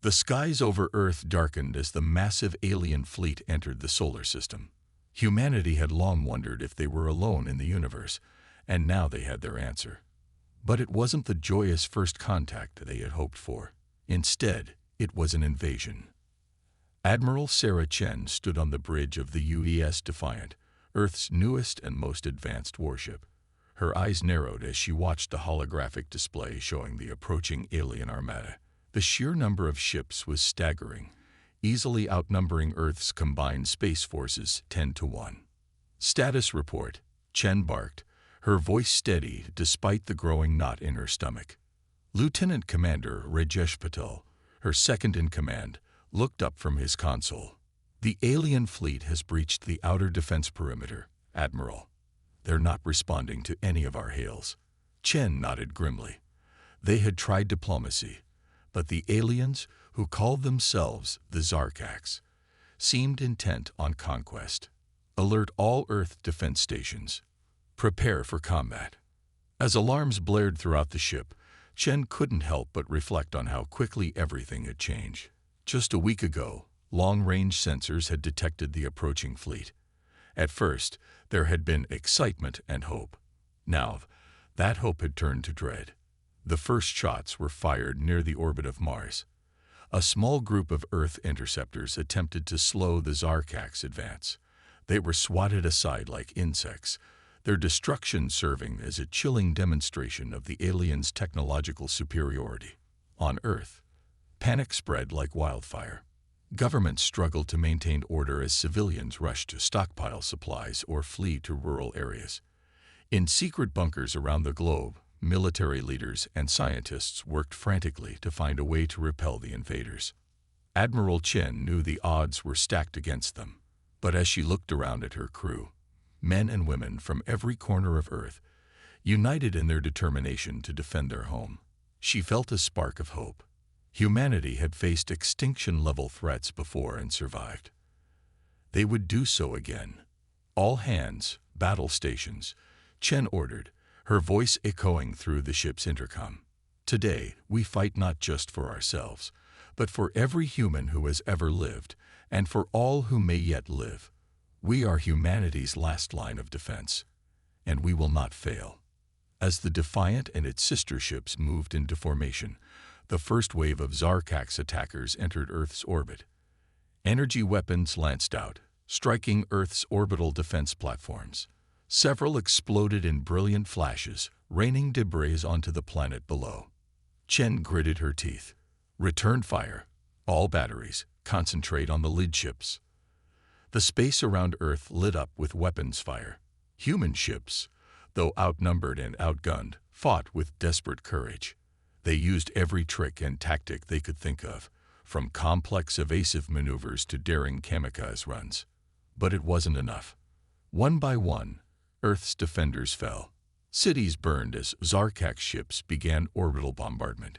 The skies over Earth darkened as the massive alien fleet entered the solar system. Humanity had long wondered if they were alone in the universe, and now they had their answer. But it wasn't the joyous first contact they had hoped for. Instead, it was an invasion. Admiral Sarah Chen stood on the bridge of the UES Defiant, Earth's newest and most advanced warship. Her eyes narrowed as she watched the holographic display showing the approaching alien armada. The sheer number of ships was staggering, easily outnumbering Earth's combined space forces 10-1. "Status report," Chen barked, her voice steady despite the growing knot in her stomach. Lieutenant Commander Rajesh Patel, her second-in-command, looked up from his console. "The alien fleet has breached the outer defense perimeter, Admiral. They're not responding to any of our hails." Chen nodded grimly. They had tried diplomacy, but the aliens, who called themselves the Zarkax, seemed intent on conquest. "Alert all Earth defense stations. Prepare for combat." As alarms blared throughout the ship, Chen couldn't help but reflect on how quickly everything had changed. Just a week ago, long-range sensors had detected the approaching fleet. At first, there had been excitement and hope. Now, that hope had turned to dread. The first shots were fired near the orbit of Mars. A small group of Earth interceptors attempted to slow the Zarkax advance. They were swatted aside like insects, their destruction serving as a chilling demonstration of the aliens' technological superiority. On Earth, panic spread like wildfire. Governments struggled to maintain order as civilians rushed to stockpile supplies or flee to rural areas. In secret bunkers around the globe, military leaders and scientists worked frantically to find a way to repel the invaders. Admiral Chen knew the odds were stacked against them, but as she looked around at her crew, men and women from every corner of Earth, united in their determination to defend their home, she felt a spark of hope. Humanity had faced extinction-level threats before and survived. They would do so again. "All hands, battle stations," Chen ordered, her voice echoing through the ship's intercom. "Today, we fight not just for ourselves, but for every human who has ever lived, and for all who may yet live. We are humanity's last line of defense, and we will not fail." As the Defiant and its sister ships moved into formation, the first wave of Zarkax attackers entered Earth's orbit. Energy weapons lanced out, striking Earth's orbital defense platforms. Several exploded in brilliant flashes, raining debris onto the planet below. Chen gritted her teeth. "Return fire. All batteries, concentrate on the lead ships." The space around Earth lit up with weapons fire. Human ships, though outnumbered and outgunned, fought with desperate courage. They used every trick and tactic they could think of, from complex evasive maneuvers to daring kamikaze runs. But it wasn't enough. One by one, Earth's defenders fell. Cities burned as Zarkax ships began orbital bombardment.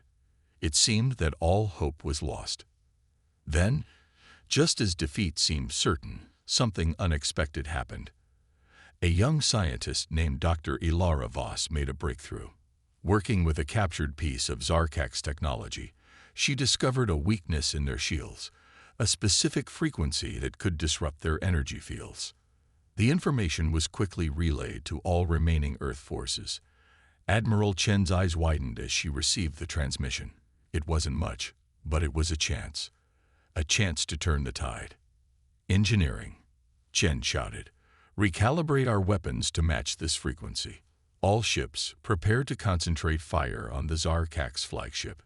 It seemed that all hope was lost. Then, just as defeat seemed certain, something unexpected happened. A young scientist named Dr. Ilara Voss made a breakthrough. Working with a captured piece of Zarkax technology, she discovered a weakness in their shields, a specific frequency that could disrupt their energy fields. The information was quickly relayed to all remaining Earth forces. Admiral Chen's eyes widened as she received the transmission. It wasn't much, but it was a chance. A chance to turn the tide. "Engineering," Chen shouted. "Recalibrate our weapons to match this frequency. All ships, prepare to concentrate fire on the Zarkax flagship."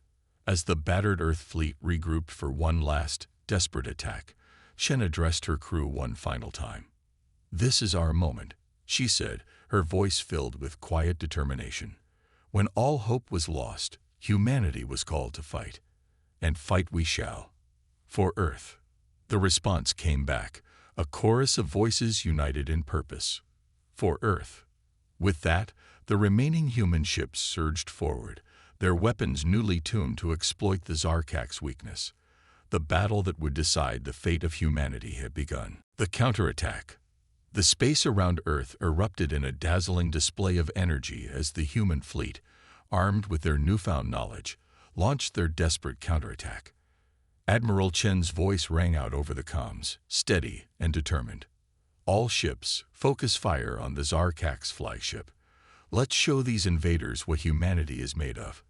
As the battered Earth fleet regrouped for one last, desperate attack, Chen addressed her crew one final time. "This is our moment," she said, her voice filled with quiet determination. "When all hope was lost, humanity was called to fight. And fight we shall. For Earth." The response came back, a chorus of voices united in purpose. For Earth. With that, the remaining human ships surged forward, their weapons newly tuned to exploit the Zarkax weakness. The battle that would decide the fate of humanity had begun. The counterattack. The space around Earth erupted in a dazzling display of energy as the human fleet, armed with their newfound knowledge, launched their desperate counterattack. Admiral Chen's voice rang out over the comms, steady and determined. All ships, focus fire on the Zarkax flagship. Let's show these invaders what humanity is made of.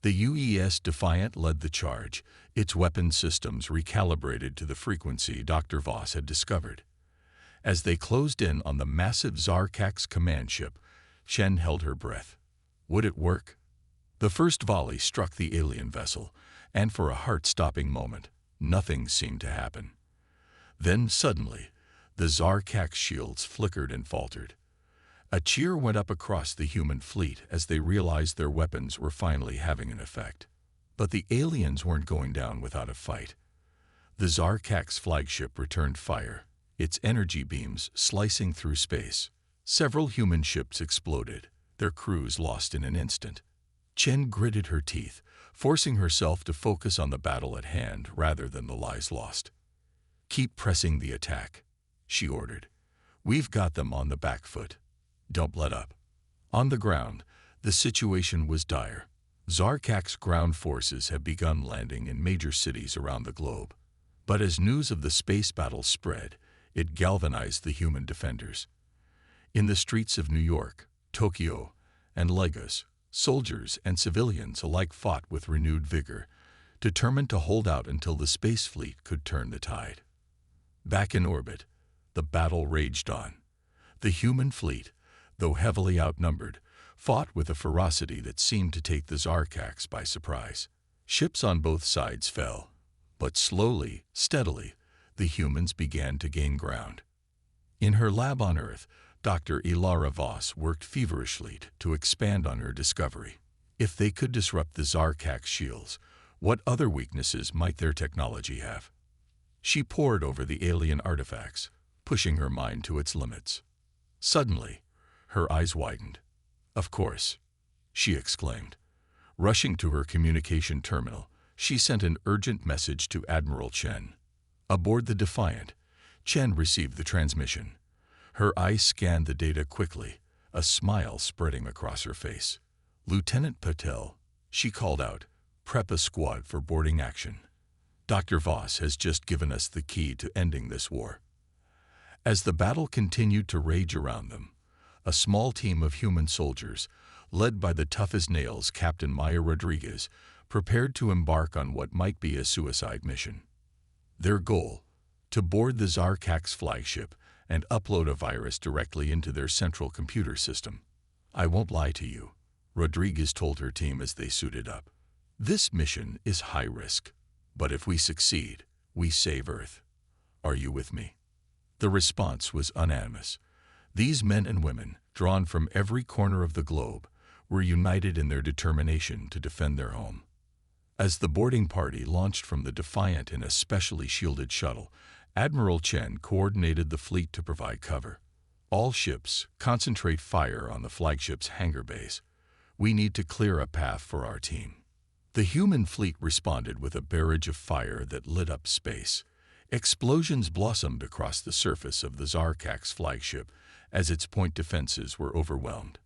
The UES Defiant led the charge, its weapon systems recalibrated to the frequency Dr. Voss had discovered. As they closed in on the massive Zarkax command ship, Chen held her breath. Would it work? The first volley struck the alien vessel, and for a heart-stopping moment, nothing seemed to happen. Then, suddenly, the Zarkax shields flickered and faltered. A cheer went up across the human fleet as they realized their weapons were finally having an effect. But the aliens weren't going down without a fight. The Zarkax flagship returned fire, its energy beams slicing through space. Several human ships exploded, their crews lost in an instant. Chen gritted her teeth, forcing herself to focus on the battle at hand rather than the lives lost. "Keep pressing the attack," she ordered. "We've got them on the back foot. Don't let up." On the ground, the situation was dire. Zarkax ground forces had begun landing in major cities around the globe. But as news of the space battle spread, it galvanized the human defenders. In the streets of New York, Tokyo, and Lagos, soldiers and civilians alike fought with renewed vigor, determined to hold out until the space fleet could turn the tide. Back in orbit, the battle raged on. The human fleet, though heavily outnumbered, fought with a ferocity that seemed to take the Zarkax by surprise. Ships on both sides fell, but slowly, steadily, the humans began to gain ground. In her lab on Earth, Dr. Ilara Voss worked feverishly to expand on her discovery. If they could disrupt the Zarkax shields, what other weaknesses might their technology have? She pored over the alien artifacts, pushing her mind to its limits. Suddenly, her eyes widened. "Of course," she exclaimed. Rushing to her communication terminal, she sent an urgent message to Admiral Chen. Aboard the Defiant, Chen received the transmission. Her eyes scanned the data quickly, a smile spreading across her face. "Lieutenant Patel," she called out, "prep a squad for boarding action. Dr. Voss has just given us the key to ending this war." As the battle continued to rage around them, a small team of human soldiers, led by the tough-as-nails Captain Maya Rodriguez, prepared to embark on what might be a suicide mission. Their goal: to board the Zarkax flagship and upload a virus directly into their central computer system. "I won't lie to you," Rodriguez told her team as they suited up. "This mission is high risk, but if we succeed, we save Earth. Are you with me?" The response was unanimous. These men and women, drawn from every corner of the globe, were united in their determination to defend their home. As the boarding party launched from the Defiant in a specially shielded shuttle, Admiral Chen coordinated the fleet to provide cover. "All ships, concentrate fire on the flagship's hangar bays. We need to clear a path for our team." The human fleet responded with a barrage of fire that lit up space. Explosions blossomed across the surface of the Zarkax flagship as its point defenses were overwhelmed.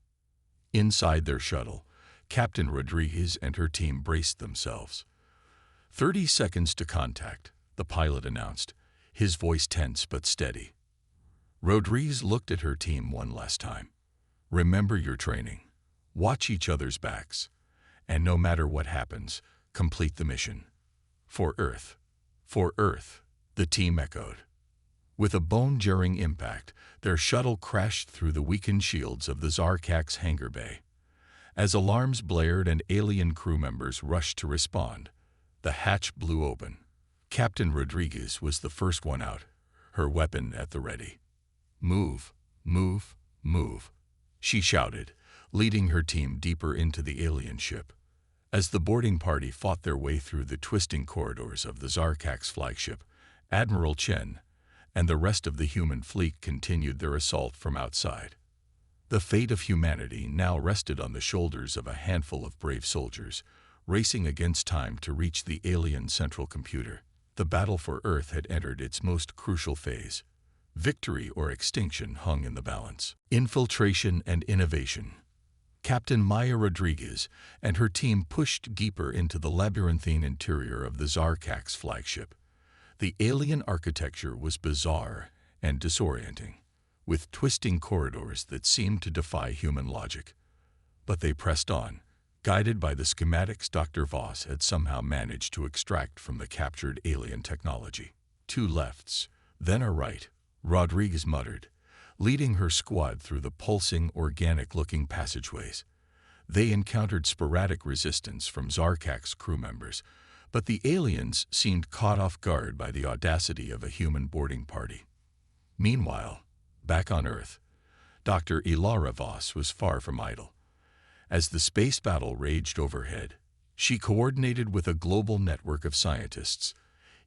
Inside their shuttle, Captain Rodriguez and her team braced themselves. 30 seconds to contact," the pilot announced, his voice tense but steady. Rodriguez looked at her team one last time. "Remember your training. Watch each other's backs. And no matter what happens, complete the mission. For Earth. For Earth," the team echoed. With a bone-jarring impact, their shuttle crashed through the weakened shields of the Zarkax hangar bay. As alarms blared and alien crew members rushed to respond, the hatch blew open. Captain Rodriguez was the first one out, her weapon at the ready. "Move, move, move," she shouted, leading her team deeper into the alien ship. As the boarding party fought their way through the twisting corridors of the Zarkax flagship, Admiral Chen and the rest of the human fleet continued their assault from outside. The fate of humanity now rested on the shoulders of a handful of brave soldiers, racing against time to reach the alien central computer. The battle for Earth had entered its most crucial phase. Victory or extinction hung in the balance. Infiltration and innovation. Captain Maya Rodriguez and her team pushed deeper into the labyrinthine interior of the Zarkax flagship. The alien architecture was bizarre and disorienting, with twisting corridors that seemed to defy human logic. But they pressed on, guided by the schematics Dr. Voss had somehow managed to extract from the captured alien technology. 2 lefts, then a right, Rodriguez muttered, leading her squad through the pulsing, organic-looking passageways. They encountered sporadic resistance from Zarkax crew members, but the aliens seemed caught off guard by the audacity of a human boarding party. Meanwhile, back on Earth, Dr. Ilara Voss was far from idle. As the space battle raged overhead, she coordinated with a global network of scientists,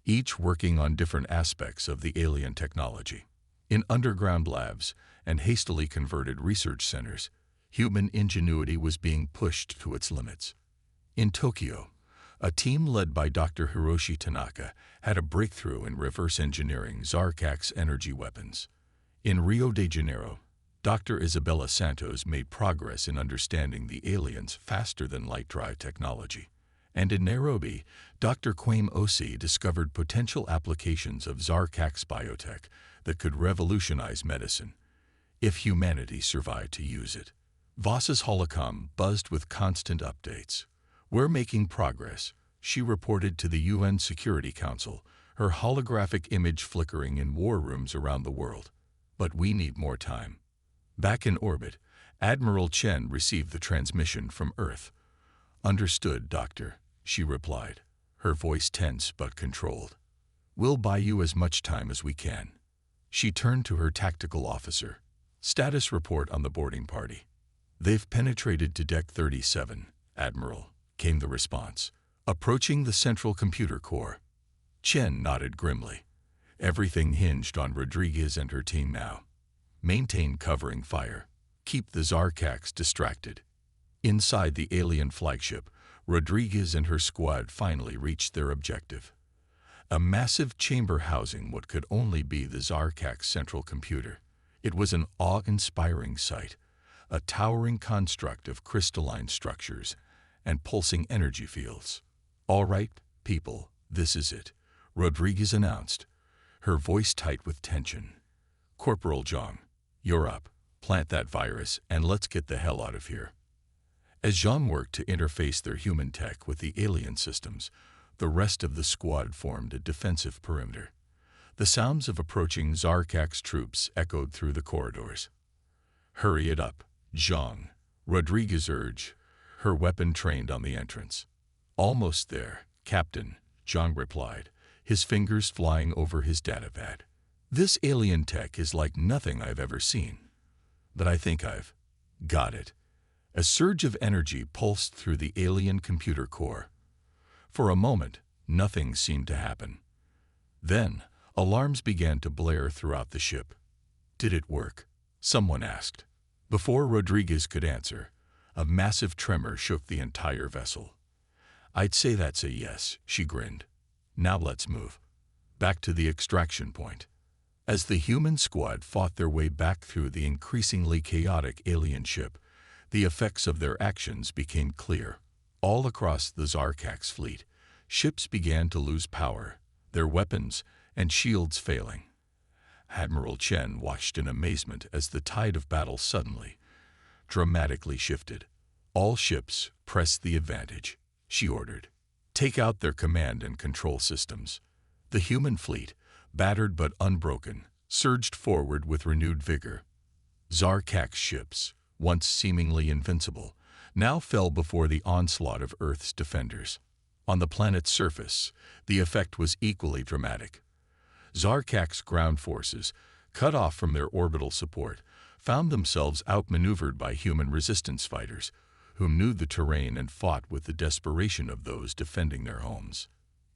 each working on different aspects of the alien technology. In underground labs and hastily converted research centers, human ingenuity was being pushed to its limits. In Tokyo, a team led by Dr. Hiroshi Tanaka had a breakthrough in reverse engineering Zarkax energy weapons. In Rio de Janeiro, Dr. Isabella Santos made progress in understanding the aliens' faster-than-light drive technology. And in Nairobi, Dr. Kwame Osi discovered potential applications of Zarkax biotech that could revolutionize medicine, if humanity survived to use it. Voss's holocom buzzed with constant updates. "We're making progress," she reported to the UN Security Council, her holographic image flickering in war rooms around the world. "But we need more time." Back in orbit, Admiral Chen received the transmission from Earth. "Understood, Doctor," she replied, her voice tense but controlled. "We'll buy you as much time as we can." She turned to her tactical officer. "Status report on the boarding party." "They've penetrated to Deck 37, Admiral," came the response, "approaching the central computer core." Chen nodded grimly. Everything hinged on Rodriguez and her team now. Maintain covering fire. Keep the Zarkax distracted. Inside the alien flagship, Rodriguez and her squad finally reached their objective. A massive chamber housing what could only be the Zarkax central computer. It was an awe-inspiring sight, a towering construct of crystalline structures and pulsing energy fields. "All right, people, this is it," Rodriguez announced, her voice tight with tension. "Corporal Zhang, you're up. Plant that virus and let's get the hell out of here." As Zhang worked to interface their human tech with the alien systems, the rest of the squad formed a defensive perimeter. The sounds of approaching Zarkax troops echoed through the corridors. "Hurry it up, Zhang," Rodriguez urged, her weapon trained on the entrance. "Almost there, Captain," Zhang replied, his fingers flying over his datapad. "This alien tech is like nothing I've ever seen. But I think I've got it." A surge of energy pulsed through the alien computer core. For a moment, nothing seemed to happen. Then, alarms began to blare throughout the ship. "Did it work?" someone asked. Before Rodriguez could answer, a massive tremor shook the entire vessel. "I'd say that's a yes," she grinned. "Now let's move. Back to the extraction point." As the human squad fought their way back through the increasingly chaotic alien ship, the effects of their actions became clear. All across the Zarkax fleet, ships began to lose power, their weapons and shields failing. Admiral Chen watched in amazement as the tide of battle suddenly, dramatically shifted. "All ships, press the advantage," she ordered. "Take out their command and control systems." The human fleet, battered but unbroken, surged forward with renewed vigor. Zarkax ships, once seemingly invincible, now fell before the onslaught of Earth's defenders. On the planet's surface, the effect was equally dramatic. Zarkax ground forces, cut off from their orbital support, found themselves outmaneuvered by human resistance fighters, who knew the terrain and fought with the desperation of those defending their homes.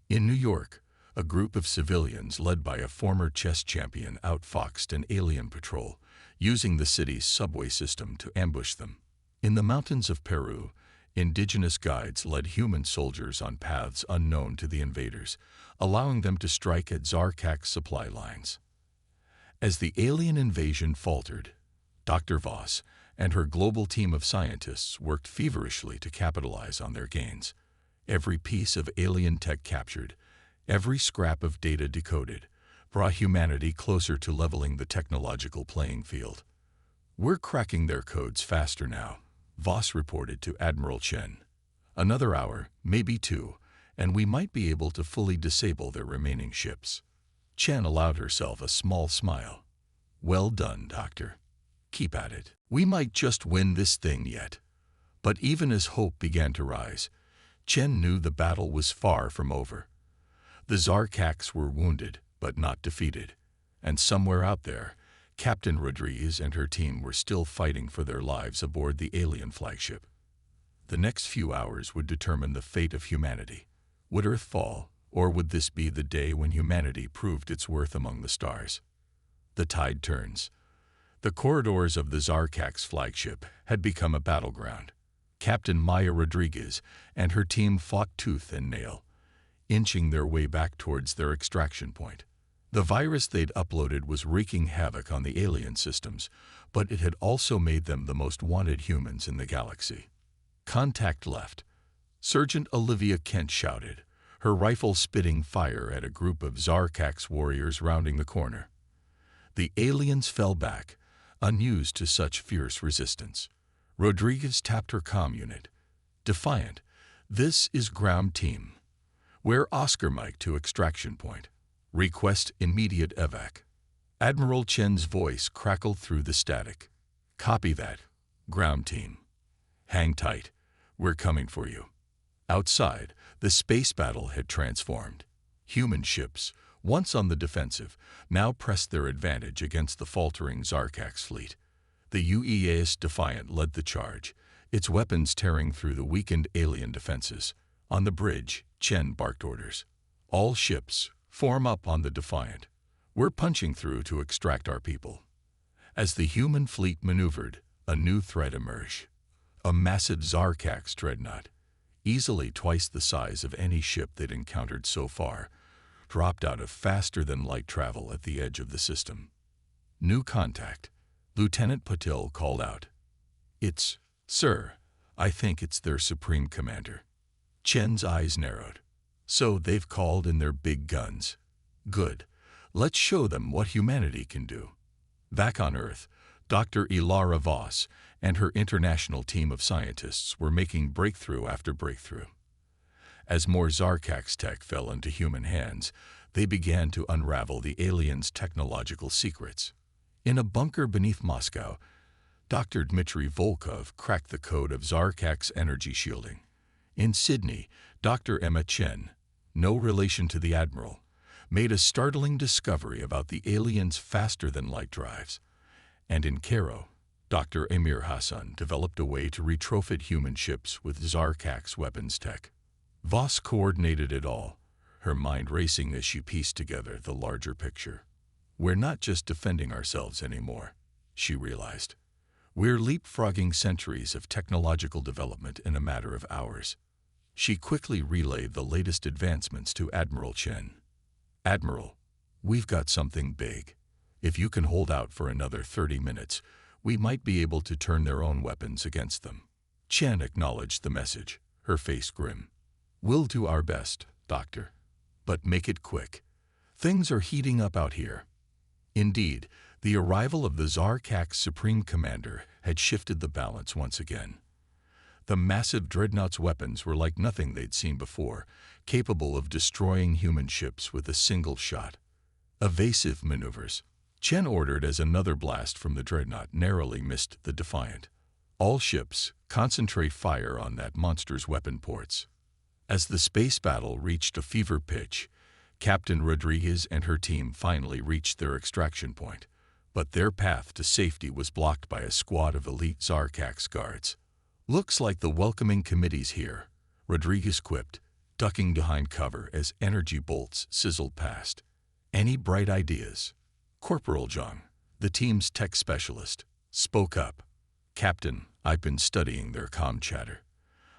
In New York, a group of civilians led by a former chess champion outfoxed an alien patrol, using the city's subway system to ambush them. In the mountains of Peru, indigenous guides led human soldiers on paths unknown to the invaders, allowing them to strike at Zarkax supply lines. As the alien invasion faltered, Dr. Voss and her global team of scientists worked feverishly to capitalize on their gains. Every piece of alien tech captured, every scrap of data decoded, brought humanity closer to leveling the technological playing field. "We're cracking their codes faster now," Voss reported to Admiral Chen. "Another hour, maybe two, and we might be able to fully disable their remaining ships." Chen allowed herself a small smile. "Well done, Doctor. Keep at it. We might just win this thing yet." But even as hope began to rise, Chen knew the battle was far from over. The Zarkax were wounded, but not defeated, and somewhere out there, Captain Rodriguez and her team were still fighting for their lives aboard the alien flagship. The next few hours would determine the fate of humanity. Would Earth fall, or would this be the day when humanity proved its worth among the stars? The tide turns. The corridors of the Zarkax flagship had become a battleground. Captain Maya Rodriguez and her team fought tooth and nail, inching their way back towards their extraction point. The virus they'd uploaded was wreaking havoc on the alien systems, but it had also made them the most wanted humans in the galaxy. Contact left. Sergeant Olivia Kent shouted, her rifle spitting fire at a group of Zarkax warriors rounding the corner. The aliens fell back, unused to such fierce resistance. Rodriguez tapped her comm unit. "Defiant, this is ground team. We're Oscar Mike to extraction point. Request immediate evac." Admiral Chen's voice crackled through the static. "Copy that, ground team. Hang tight. We're coming for you." Outside, the space battle had transformed. Human ships, once on the defensive, now pressed their advantage against the faltering Zarkax fleet. The UEAS Defiant led the charge, its weapons tearing through the weakened alien defenses. On the bridge, Chen barked orders. "All ships, form up on the Defiant. We're punching through to extract our people." As the human fleet maneuvered, a new threat emerged. A massive Zarkax dreadnought, easily twice the size of any ship they'd encountered so far, dropped out of faster-than-light travel at the edge of the system. "New contact," Lieutenant Patil called out. "It's, sir, I think it's their Supreme Commander." Chen's eyes narrowed. "So they've called in their big guns. Good. Let's show them what humanity can do." Back on Earth, Dr. Ilara Voss and her international team of scientists were making breakthrough after breakthrough. As more Zarkax tech fell into human hands, they began to unravel the aliens' technological secrets. In a bunker beneath Moscow, Dr. Dmitry Volkov cracked the code of Zarkax energy shielding. In Sydney, Dr. Emma Chen, no relation to the Admiral, made a startling discovery about the aliens' faster-than-light drives. And in Cairo, Dr. Amir Hassan developed a way to retrofit human ships with Zarkax weapons tech. Voss coordinated it all, her mind racing as she pieced together the larger picture. "We're not just defending ourselves anymore," she realized. "We're leapfrogging centuries of technological development in a matter of hours." She quickly relayed the latest advancements to Admiral Chen. "Admiral, we've got something big. If you can hold out for another 30 minutes, we might be able to turn their own weapons against them." Chen acknowledged the message, her face grim. "We'll do our best, Doctor. But make it quick. Things are heating up out here." Indeed, the arrival of the Zarkax Supreme Commander had shifted the balance once again. The massive dreadnought's weapons were like nothing they'd seen before, capable of destroying human ships with a single shot. Evasive maneuvers, Chen ordered as another blast from the dreadnought narrowly missed the Defiant. "All ships, concentrate fire on that monster's weapon ports." As the space battle reached a fever pitch, Captain Rodriguez and her team finally reached their extraction point, but their path to safety was blocked by a squad of elite Zarkax guards. "Looks like the welcoming committee's here," Rodriguez quipped, ducking behind cover as energy bolts sizzled past. "Any bright ideas?" Corporal Zhang, the team's tech specialist, spoke up. "Captain, I've been studying their comm chatter.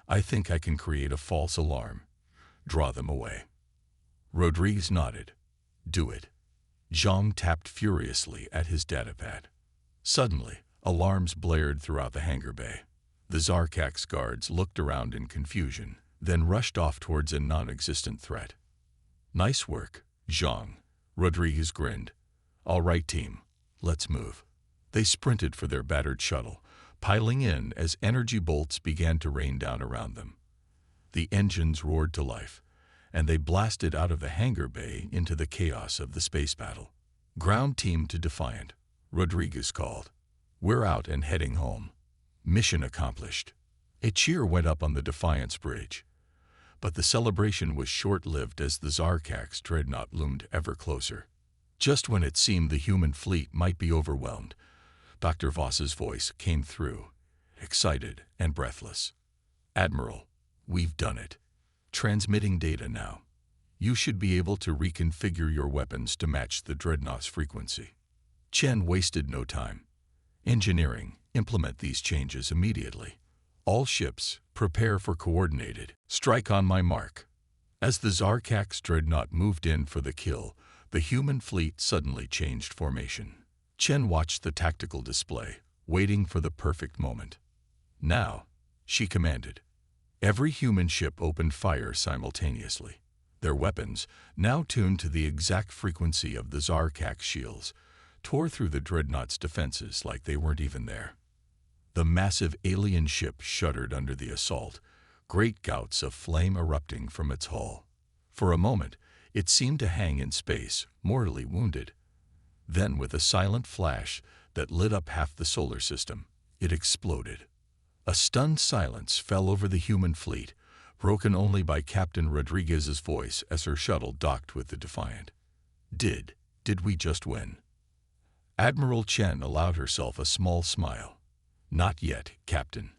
I think I can create a false alarm. Draw them away." Rodriguez nodded. "Do it." Zhang tapped furiously at his datapad. Suddenly, Alarms blared throughout the hangar bay. The Zarkak's guards looked around in confusion, then rushed off towards a non-existent threat. "Nice work, Zhang," Rodriguez grinned. "All right, team, let's move." They sprinted for their battered shuttle, piling in as energy bolts began to rain down around them. The engines roared to life, and they blasted out of the hangar bay into the chaos of the space battle. "Ground team to Defiant," Rodriguez called. "We're out and heading home. Mission accomplished." A cheer went up on the Defiance bridge, but the celebration was short-lived as the Zarkak's dreadnought loomed ever closer. Just when it seemed the human fleet might be overwhelmed, Dr. Voss's voice came through, excited and breathless. "Admiral, we've done it. Transmitting data now. You should be able to reconfigure your weapons to match the dreadnought's frequency." Chen wasted no time. "Engineering, implement these changes immediately. All ships, prepare for coordinated strike on my mark." As the Zarkak's dreadnought moved in for the kill, the human fleet suddenly changed formation. Chen watched the tactical display, waiting for the perfect moment. "Now," she commanded. Every human ship opened fire simultaneously. Their weapons, now tuned to the exact frequency of the Zarkak's shields, tore through the dreadnought's defenses like they weren't even there. The massive alien ship shuddered under the assault, great gouts of flame erupting from its hull. For a moment, it seemed to hang in space, mortally wounded. Then, with a silent flash that lit up half the solar system, it exploded. A stunned silence fell over the human fleet, broken only by Captain Rodriguez's voice as her shuttle docked with the Defiant. Did we just win?" Admiral Chen allowed herself a small smile. "Not yet, Captain.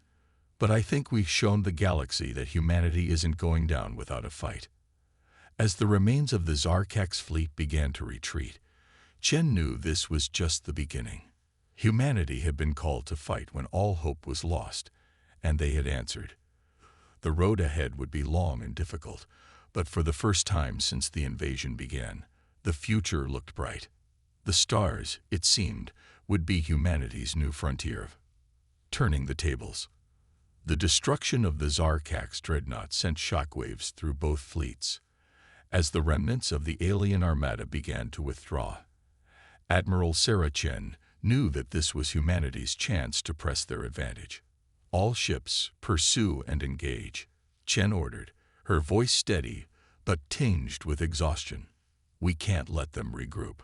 But I think we've shown the galaxy that humanity isn't going down without a fight." As the remains of the Zarkak's fleet began to retreat, Chen knew this was just the beginning. Humanity had been called to fight when all hope was lost, and they had answered. The road ahead would be long and difficult, but for the first time since the invasion began, the future looked bright. The stars, it seemed, would be humanity's new frontier. Turning the tables. The destruction of the Zarkak's dreadnought sent shockwaves through both fleets. As the remnants of the alien armada began to withdraw, Admiral Sarah Chen knew that this was humanity's chance to press their advantage. "All ships, pursue and engage," Chen ordered, her voice steady but tinged with exhaustion. "We can't let them regroup."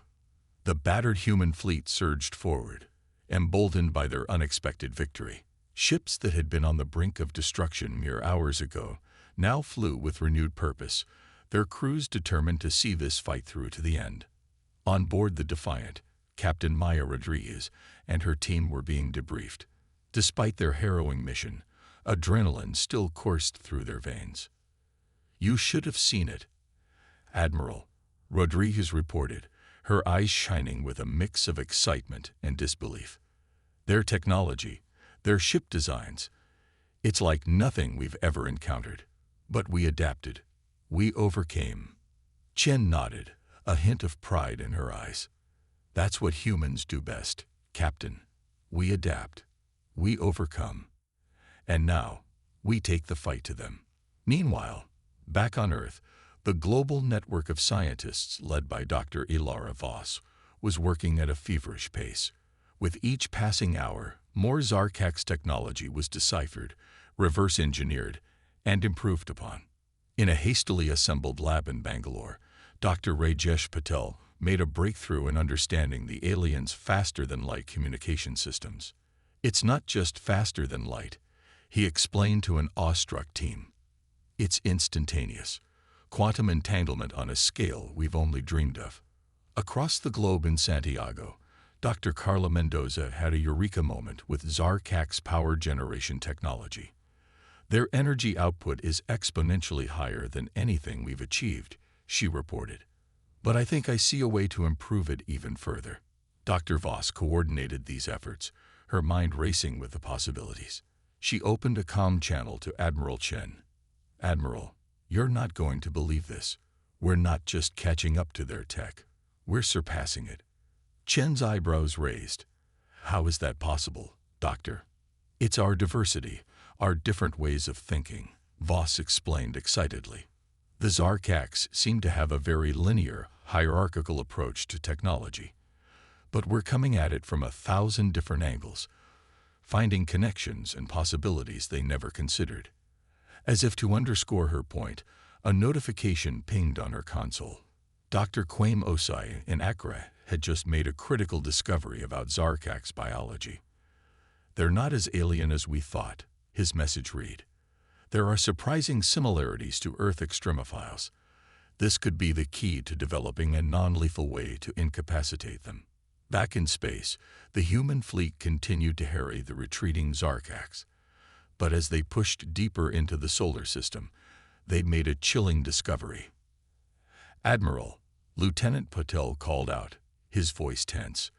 The battered human fleet surged forward, emboldened by their unexpected victory. Ships that had been on the brink of destruction mere hours ago now flew with renewed purpose, their crews determined to see this fight through to the end. On board the Defiant, Captain Maya Rodriguez and her team were being debriefed. Despite their harrowing mission, adrenaline still coursed through their veins. "You should have seen it, Admiral," Rodriguez reported, her eyes shining with a mix of excitement and disbelief. "Their technology, their ship designs, it's like nothing we've ever encountered. But we adapted. We overcame." Chen nodded, a hint of pride in her eyes. "That's what humans do best, Captain. We adapt. We overcome. And now, we take the fight to them." Meanwhile, back on Earth, the global network of scientists led by Dr. Ilara Voss was working at a feverish pace. With each passing hour, more Zarkak's technology was deciphered, reverse-engineered, and improved upon. In a hastily assembled lab in Bangalore, Dr. Rajesh Patel made a breakthrough in understanding the aliens' faster-than-light communication systems. "It's not just faster than light," he explained to an awestruck team. "It's instantaneous. Quantum entanglement on a scale we've only dreamed of." Across the globe in Santiago, Dr. Carla Mendoza had a eureka moment with Zarkak's power generation technology. "Their energy output is exponentially higher than anything we've achieved," she reported. "But I think I see a way to improve it even further." Dr. Voss coordinated these efforts, her mind racing with the possibilities. She opened a comm channel to Admiral Chen. "Admiral, you're not going to believe this. We're not just catching up to their tech. We're surpassing it." Chen's eyebrows raised. How is that possible, Doctor? It's our diversity, our different ways of thinking, Voss explained excitedly. The Zarkax seem to have a very linear, hierarchical approach to technology. But we're coming at it from 1,000 different angles, finding connections and possibilities they never considered. As if to underscore her point, a notification pinged on her console. Dr. Quaim Osai in Accra had just made a critical discovery about Zarkax biology. They're not as alien as we thought, his message read. There are surprising similarities to Earth extremophiles. This could be the key to developing a non-lethal way to incapacitate them. Back in space, the human fleet continued to harry the retreating Zarkax. But as they pushed deeper into the solar system, they made a chilling discovery. "Admiral," Lieutenant Patel called out, his voice tense.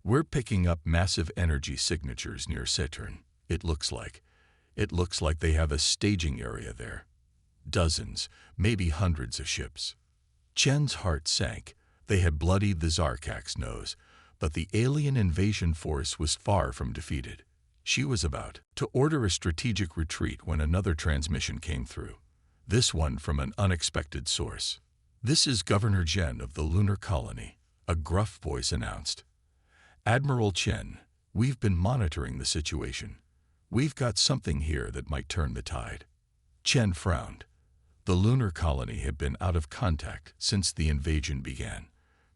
"We're picking up massive energy signatures near Saturn. It looks like they have a staging area there. Dozens, maybe hundreds of ships." Chen's heart sank. They had bloodied the Zarkax nose, but the alien invasion force was far from defeated. She was about to order a strategic retreat when another transmission came through, this one from an unexpected source. "This is Governor Chen of the lunar colony," a gruff voice announced. "Admiral Chen, we've been monitoring the situation. We've got something here that might turn the tide." Chen frowned. The lunar colony had been out of contact since the invasion began.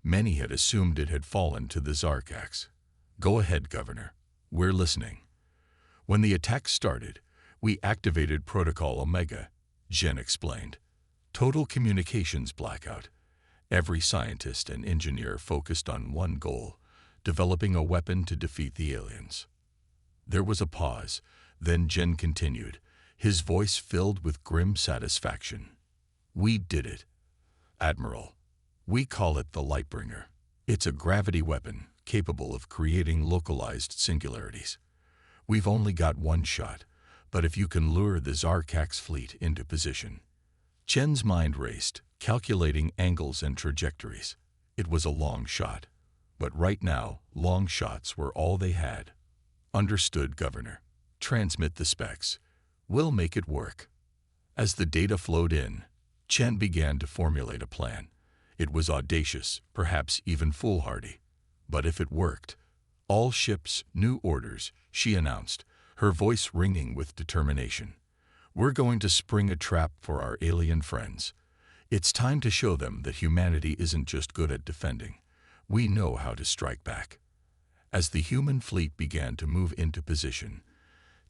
Many had assumed it had fallen to the Zarkax. "Go ahead, Governor. We're listening." "When the attack started, we activated Protocol Omega," Chen explained. "Total communications blackout. Every scientist and engineer focused on one goal, developing a weapon to defeat the aliens." There was a pause, then Chen continued, his voice filled with grim satisfaction. "We did it, Admiral. We call it the Lightbringer. It's a gravity weapon capable of creating localized singularities. We've only got one shot, but if you can lure the Zarkax fleet into position." Chen's mind raced, calculating angles and trajectories. It was a long shot, but right now, long shots were all they had. "Understood, Governor. Transmit the specs. We'll make it work." As the data flowed in, Chen began to formulate a plan. It was audacious, perhaps even foolhardy. But if it worked, "All ships, new orders," she announced, her voice ringing with determination. "We're going to spring a trap for our alien friends. It's time to show them that humanity isn't just good at defending. We know how to strike back." As the human fleet began to move into position,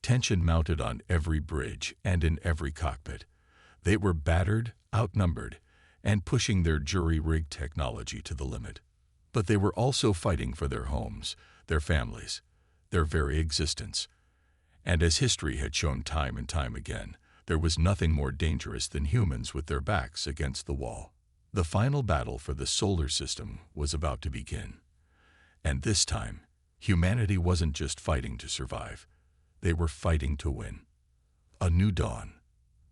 tension mounted on every bridge and in every cockpit. They were battered, outnumbered, and pushing their jury-rigged technology to the limit. But they were also fighting for their homes, their families, their very existence. And as history had shown time and time again, there was nothing more dangerous than humans with their backs against the wall. The final battle for the solar system was about to begin. And this time, humanity wasn't just fighting to survive. They were fighting to win. A new dawn.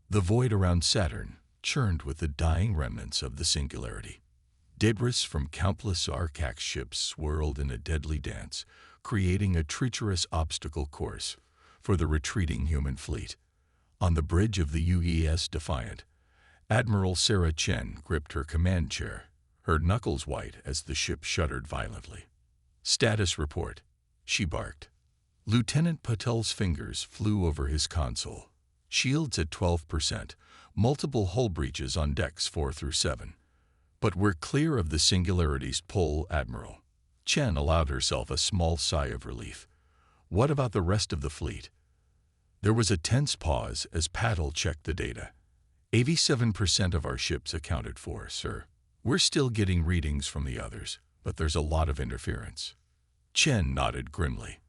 The void around Saturn churned with the dying remnants of the singularity. Debris from countless Zarkax ships swirled in a deadly dance, creating a treacherous obstacle course for the retreating human fleet. On the bridge of the UES Defiant, Admiral Sarah Chen gripped her command chair, her knuckles white as the ship shuddered violently. "Status report," she barked. Lieutenant Patel's fingers flew over his console. "Shields at 12%, multiple hull breaches on decks 4 through 7. But we're clear of the singularity's pull, Admiral." Chen allowed herself a small sigh of relief. "What about the rest of the fleet?" There was a tense pause as Patel checked the data. 87% of our ships accounted for, sir. We're still getting readings from the others, but there's a lot of interference." Chen nodded grimly.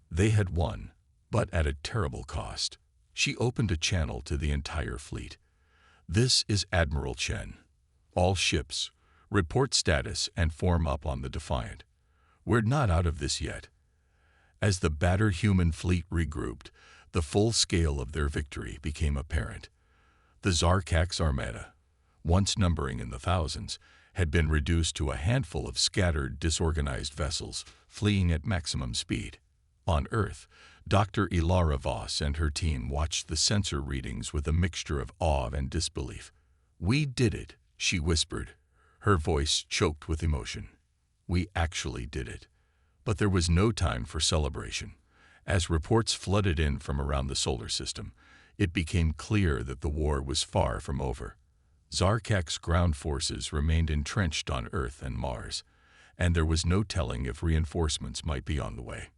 They had won, but at a terrible cost. She opened a channel to the entire fleet. "This is Admiral Chen. All ships, report status and form up on the Defiant. We're not out of this yet." As the battered human fleet regrouped, the full scale of their victory became apparent. The Zarkax Armada, once numbering in the thousands, had been reduced to a handful of scattered, disorganized vessels, fleeing at maximum speed. On Earth, Dr. Ilara Voss and her team watched the sensor readings with a mixture of awe and disbelief. "We did it," she whispered, her voice choked with emotion. "We actually did it." But there was no time for celebration. As reports flooded in from around the solar system, it became clear that the war was far from over. Zarkak's ground forces remained entrenched on Earth and Mars, and there was no telling if reinforcements might be on the way.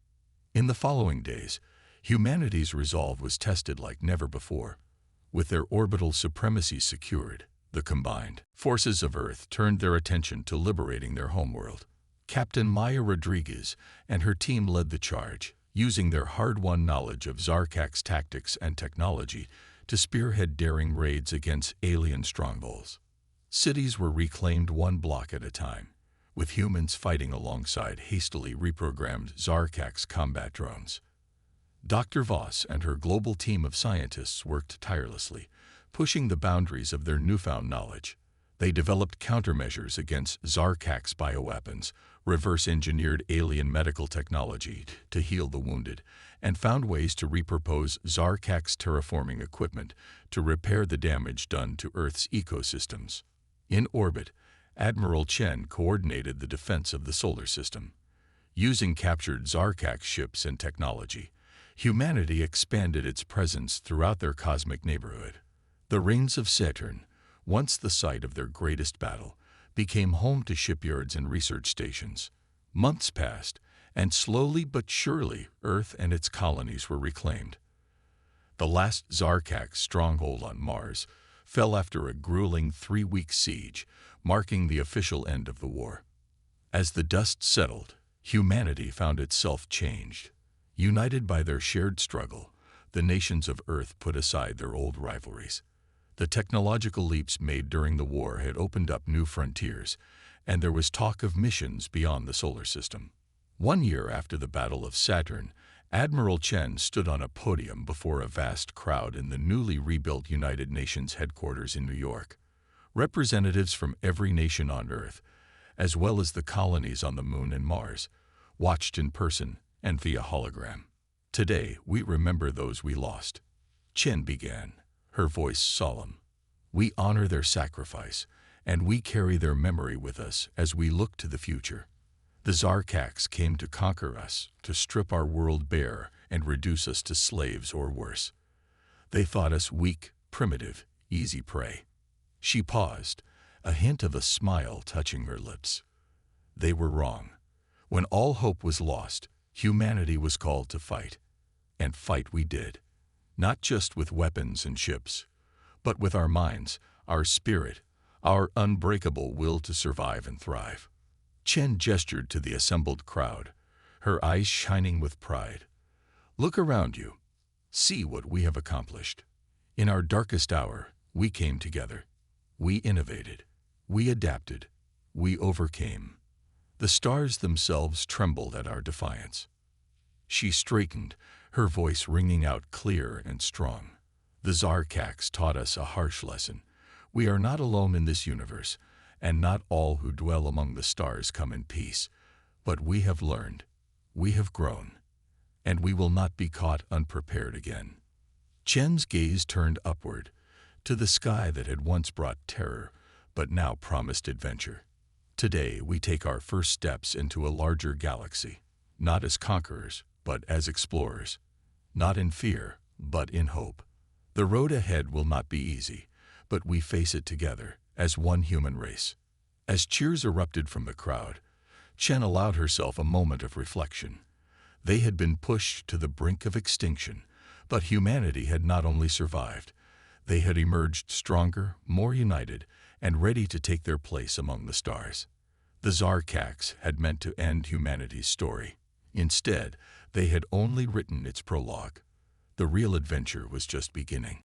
In the following days, humanity's resolve was tested like never before. With their orbital supremacy secured, the combined forces of Earth turned their attention to liberating their homeworld. Captain Maya Rodriguez and her team led the charge, using their hard-won knowledge of Zarkak's tactics and technology to spearhead daring raids against alien strongholds. Cities were reclaimed one block at a time, with humans fighting alongside hastily reprogrammed Zarkak's combat drones. Dr. Voss and her global team of scientists worked tirelessly, pushing the boundaries of their newfound knowledge. They developed countermeasures against Zarkak's bioweapons, reverse-engineered alien medical technology to heal the wounded, and found ways to repurpose Zarkak's terraforming equipment to repair the damage done to Earth's ecosystems. In orbit, Admiral Chen coordinated the defense of the solar system. Using captured Zarkak ships and technology, humanity expanded its presence throughout their cosmic neighborhood. The rings of Saturn, once the site of their greatest battle, became home to shipyards and research stations. Months passed, and slowly but surely, Earth and its colonies were reclaimed. The last Zarkak stronghold on Mars fell after a grueling 3-week siege, marking the official end of the war. As the dust settled, humanity found itself changed. United by their shared struggle, the nations of Earth put aside their old rivalries. The technological leaps made during the war had opened up new frontiers, and there was talk of missions beyond the solar system. 1 year after the Battle of Saturn, Admiral Chen stood on a podium before a vast crowd in the newly rebuilt United Nations headquarters in New York. Representatives from every nation on Earth, as well as the colonies on the Moon and Mars, watched in person and via hologram. "Today, we remember those we lost," Chen began, her voice solemn. "We honor their sacrifice, and we carry their memory with us as we look to the future. The Zarkaks came to conquer us, to strip our world bare and reduce us to slaves or worse. They thought us weak, primitive, easy prey." She paused, a hint of a smile touching her lips. They were wrong. When all hope was lost, humanity was called to fight. And fight we did. Not just with weapons and ships, but with our minds, our spirit, our unbreakable will to survive and thrive. Chen gestured to the assembled crowd, her eyes shining with pride. "Look around you. See what we have accomplished. In our darkest hour, we came together. We innovated. We adapted. We overcame. The stars themselves trembled at our defiance." She straightened, her voice ringing out clear and strong. "The Zarkaks taught us a harsh lesson. We are not alone in this universe, and not all who dwell among the stars come in peace. But we have learned, we have grown, and we will not be caught unprepared again." Chen's gaze turned upward, to the sky that had once brought terror, but now promised adventure. "Today we take our first steps into a larger galaxy, not as conquerors, but as explorers. Not in fear, but in hope. The road ahead will not be easy, but we face it together, as one human race." As cheers erupted from the crowd, Chen allowed herself a moment of reflection. They had been pushed to the brink of extinction, but humanity had not only survived, they had emerged stronger, more united, and ready to take their place among the stars. The Zarkaks had meant to end humanity's story. Instead, they had only written its prologue. The real adventure was just beginning.